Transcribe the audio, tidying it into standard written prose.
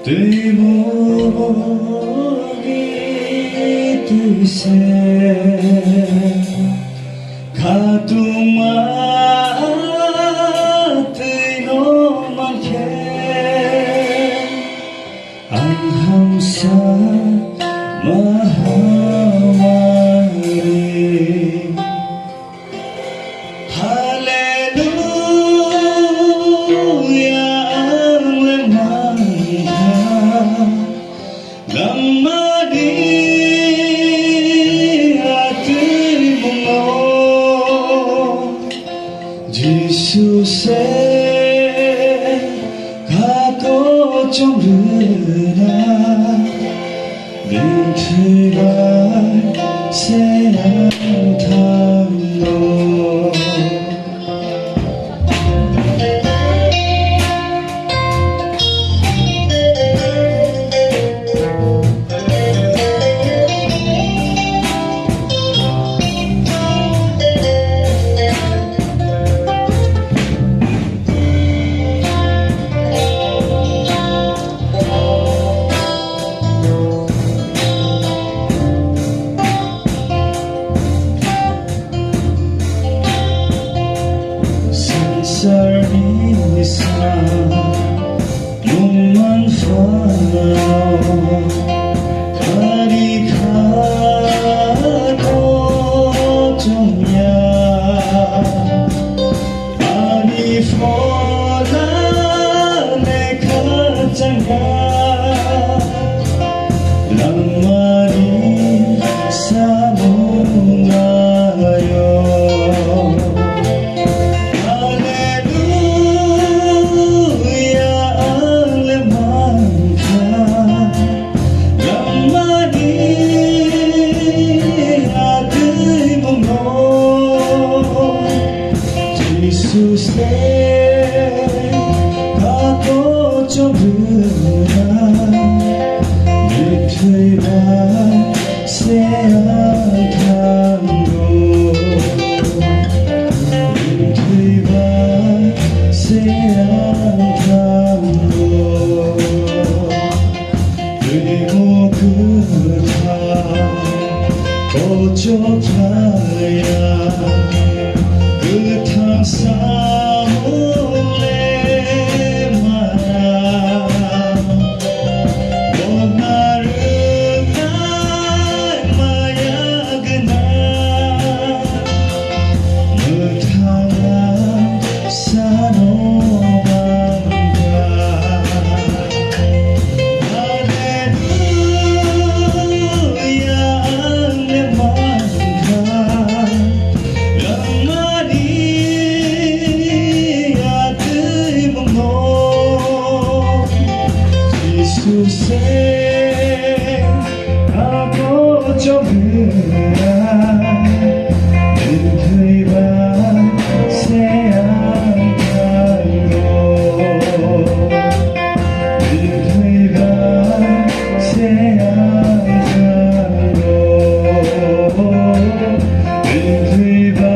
뜨목이 뜨세 가두마 뜨노만게 안함사 마하와리 할렐루야 lamari atrimuno Jisuse kako chomruna Mintiba seantano Sarisa Numan Fano Karikano Tumya Anifona Nekatanga Lamari Samungayo Jesus kako chomruna Mithiba seantano Mithiba seantano 그리고 그다 어쩌다야 끝한 사물에 말아 너 나를 닮아야 그날 못하나 사노반가 할렐루야 내 맘가 Jesus ako chomruna Mithiba seantano Mithiba seantano Mithiba